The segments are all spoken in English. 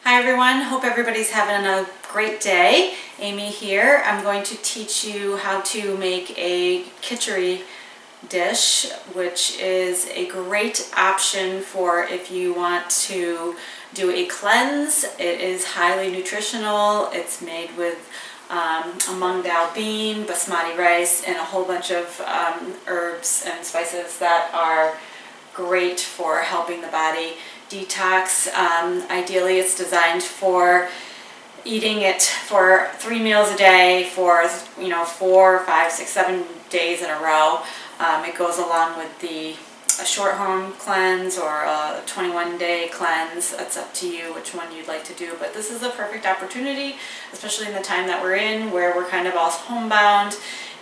Hi everyone, hope everybody's having a great day. Amy here. I'm going to teach you how to make a kitchari dish, which is a great option for if you want to do a cleanse. It is highly nutritional. It's made with a mung dal bean, basmati rice, and a whole bunch of herbs and spices that are great for helping the body detox. Ideally, it's designed for eating it for 3 meals a day for 4, 5, 6, 7 days in a row. It goes along with a short home cleanse or a 21-day cleanse. It's up to you which one you'd like to do, but this is a perfect opportunity, especially in the time that we're in, where we're kind of all homebound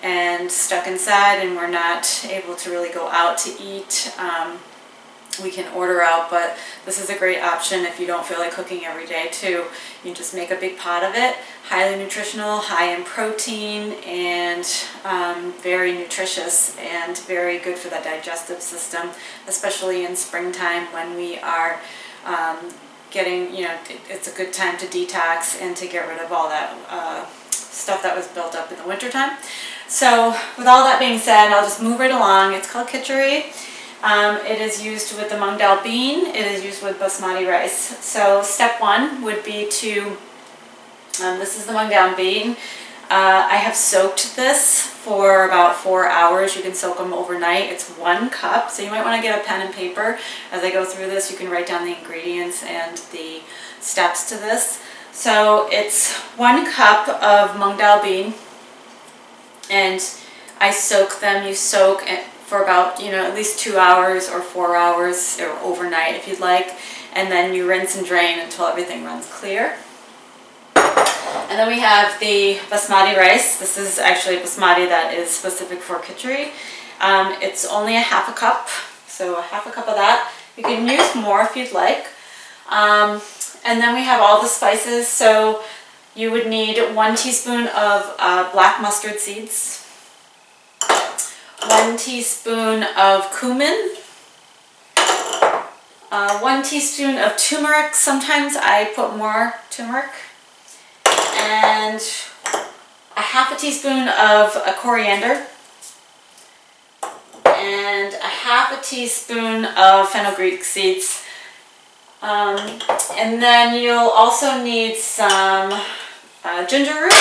and stuck inside and we're not able to really go out to eat. We can order out, but this is a great option if you don't feel like cooking every day too. You just make a big pot of it. Highly nutritional, high in protein, and very nutritious and very good for the digestive system, especially in springtime when we are it's a good time to detox and to get rid of all that stuff that was built up in the wintertime. So with all that being said, I'll just move right along. It's called kitchari. It is used with the mung dal bean. It is used with basmati rice. So step one would be to, this is the mung dal bean. I have soaked this for about 4 hours. You can soak them overnight. It's 1 cup. So you might want to get a pen and paper. As I go through this, you can write down the ingredients and the steps to this. So it's 1 cup of mung dal bean. And I soak them. You soak for about, at least 2 hours or 4 hours or overnight if you'd like. And then you rinse and drain until everything runs clear. And then we have the basmati rice. This is actually basmati that is specific for kitchari. It's only a half a cup, so a half a cup of that. You can use more if you'd like. And then we have all the spices. So you would need 1 teaspoon of black mustard seeds, 1 teaspoon of cumin, 1 teaspoon of turmeric. Sometimes I put more turmeric, and a half a teaspoon of coriander, and a half a teaspoon of fenugreek seeds. And then you'll also need some ginger root,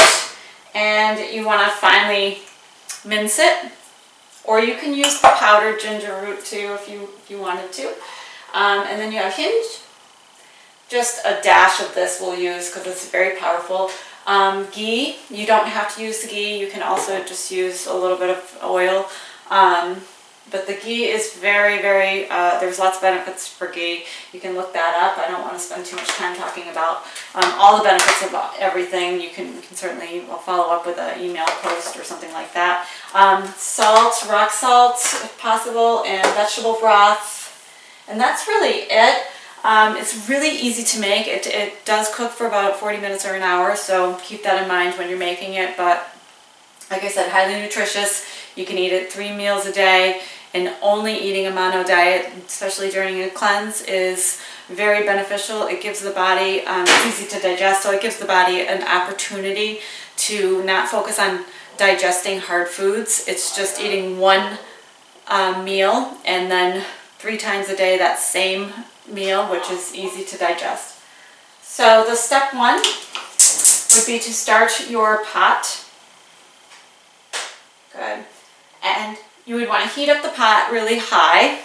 and you want to finely mince it. Or you can use the powdered ginger root too if you wanted to. And then you have hinge. Just a dash of this we'll use because it's very powerful. Ghee, you don't have to use the ghee. You can also just use a little bit of oil. But the ghee is very, very, there's lots of benefits for ghee. You can look that up. I don't want to spend too much time talking about all the benefits of everything. You can certainly follow up with an email post or something like that. Salt, rock salt if possible, and vegetable broth. And that's really it. It's really easy to make. It does cook for about 40 minutes or an hour, so keep that in mind when you're making it. But like I said, highly nutritious. You can eat it 3 meals a day, and only eating a mono diet, especially during a cleanse, is very beneficial. It gives the body, it's easy to digest, so it gives the body an opportunity to not focus on digesting hard foods. It's just eating 1 meal, and then 3 times a day that same meal, which is easy to digest. So the step 1 would be to start your pot. Good. And you would want to heat up the pot really high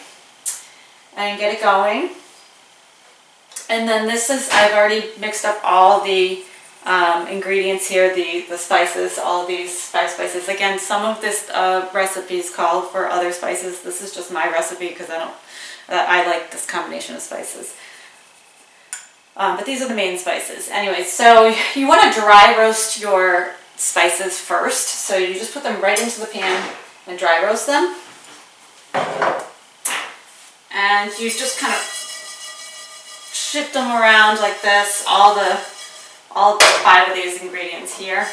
and get it going. And then I've already mixed up all the ingredients here, the spices, all these 5 spices. Again, some of this recipes call for other spices. This is just my recipe because I like this combination of spices. But these are the main spices. Anyway, so you want to dry roast your spices first. So you just put them right into the pan and dry roast them. And you just kind of shift them around like this, all 5 of these ingredients here.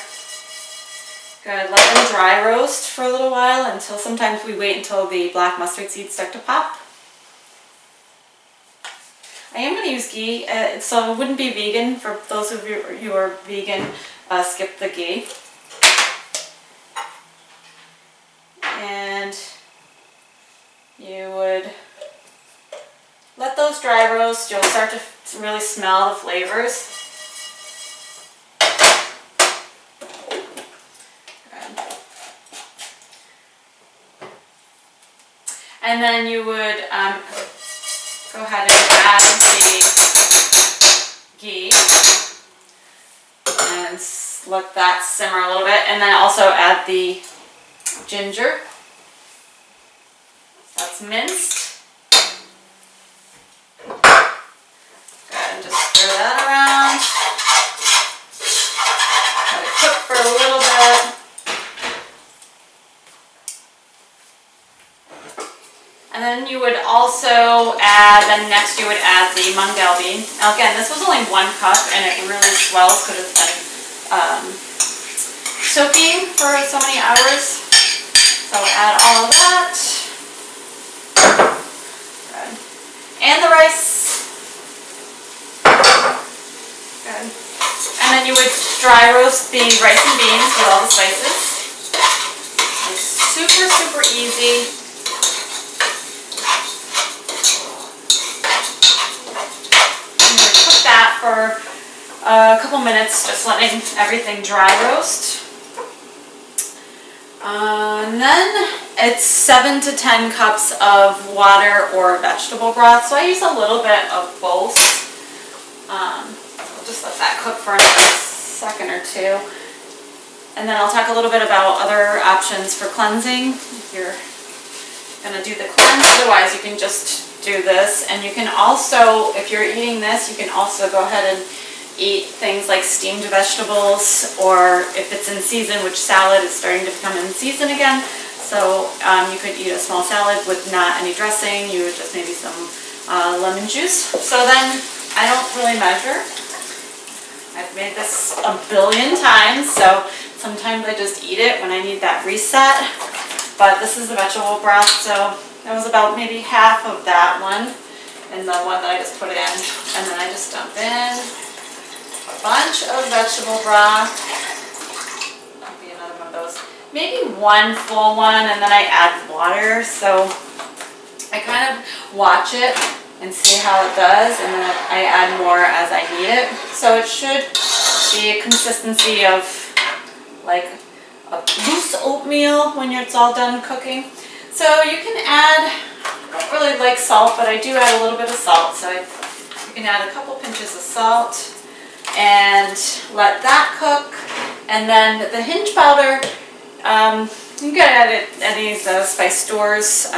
Good, let them dry roast for a little while until sometimes we wait until the black mustard seeds start to pop. I am going to use ghee, so it wouldn't be vegan. For those of you who are vegan, skip the ghee. And you would let those dry roast. You'll start to really smell the flavors. And then you would go ahead and add the ghee and let that simmer a little bit. And then also add the ginger that's minced. Go ahead and just stir that around. Let it cook for a little bit. And then you would also add, next you would add the mungel bean. Now again, this was only 1 cup and it really swells because it's been soaking for so many hours. So add all of that. Good. And the rice. Good. And then you would dry roast the rice and beans with all the spices. It's super, super easy. For a couple minutes, just letting everything dry roast. And then it's 7 to 10 cups of water or vegetable broth. So I use a little bit of both. I'll just let that cook for another second or two. And then I'll talk a little bit about other options for cleansing. If you're going to do the cleanse, otherwise you can just do this. And you can also, if you're eating this, you can also go ahead and eat things like steamed vegetables, or if it's in season, which salad is starting to become in season again. So you could eat a small salad with not any dressing. You would just maybe some lemon juice. So then I don't really measure. I've made this a billion times, so sometimes I just eat it when I need that reset. But this is the vegetable broth, so that was about maybe half of that one and the one that I just put in. And then I just dump in a bunch of vegetable broth. That'll be another one of those. Maybe 1 full one, and then I add water. So I kind of watch it and see how it does, and then I add more as I need it. So it should be a consistency of like a loose oatmeal when it's all done cooking. So you can add, I don't really like salt, but I do add a little bit of salt. So you can add a couple pinches of salt and let that cook. And then the hinge powder, you can get it at any of the spice stores.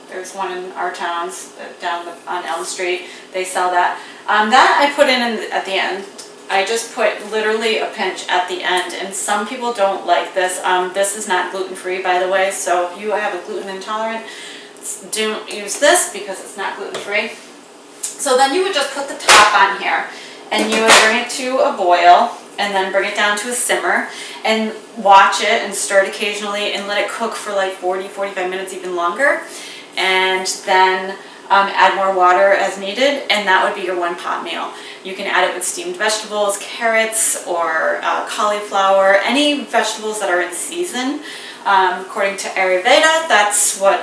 There's one in our towns down on Elm Street. They sell that. That I put in at the end. I just put literally a pinch at the end, and some people don't like this. This is not gluten-free, by the way, so if you have a gluten intolerant, don't use this because it's not gluten-free. So then you would just put the top on here, and you would bring it to a boil, and then bring it down to a simmer, and watch it and stir it occasionally, and let it cook for like 40-45 minutes, even longer, and then add more water as needed, and that would be your 1 pot meal. You can add it with steamed vegetables, carrots, or cauliflower, any vegetables that are in season. According to Ayurveda, that's what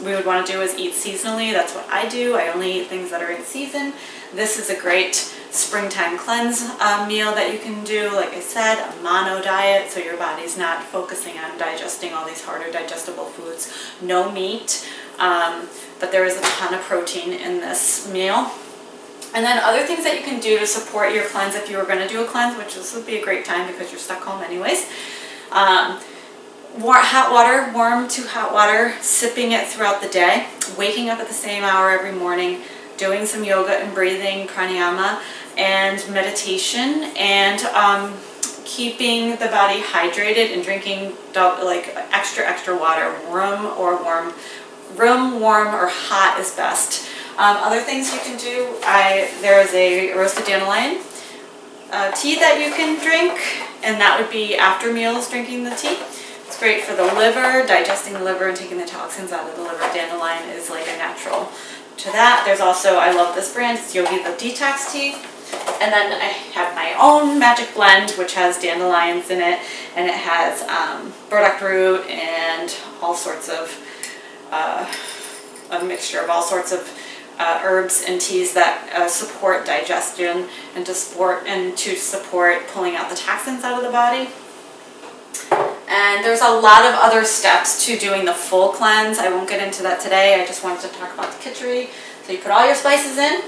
we would want to do, is eat seasonally. That's what I do. I only eat things that are in season. This is a great springtime cleanse meal that you can do. Like I said, a mono diet, so your body's not focusing on digesting all these harder digestible foods. No meat, but there is a ton of protein in this meal. And then other things that you can do to support your cleanse, if you were going to do a cleanse, which this would be a great time because you're stuck home anyways. Hot water, warm to hot water, sipping it throughout the day, waking up at the same hour every morning, doing some yoga and breathing, pranayama, and meditation, and keeping the body hydrated and drinking like extra water, room, warm, or hot is best. Other things you can do, there is a roasted dandelion tea that you can drink, and that would be after meals, drinking the tea. It's great for the liver, digesting the liver and taking the toxins out of the liver. Dandelion is like a natural to that. There's also, I love this brand, it's Yogi the Detox Tea. And then I have my own magic blend, which has dandelions in it, and it has burdock root and all sorts of, a mixture of all sorts of herbs and teas that support digestion and to support pulling out the toxins out of the body. And there's a lot of other steps to doing the full cleanse. I won't get into that today. I just wanted to talk about the kitchari. So you put all your spices in,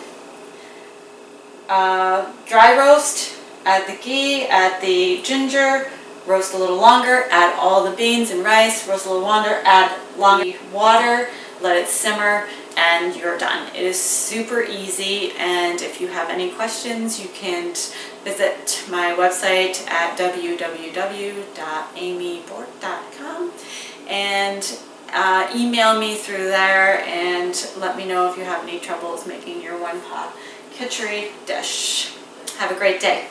dry roast, add the ghee, add the ginger, roast a little longer, add all the beans and rice, roast a little longer, add water, let it simmer, and you're done. It is super easy, and if you have any questions, you can visit my website at www.amybork.com and email me through there and let me know if you have any troubles making your one pot kitchari dish. Have a great day.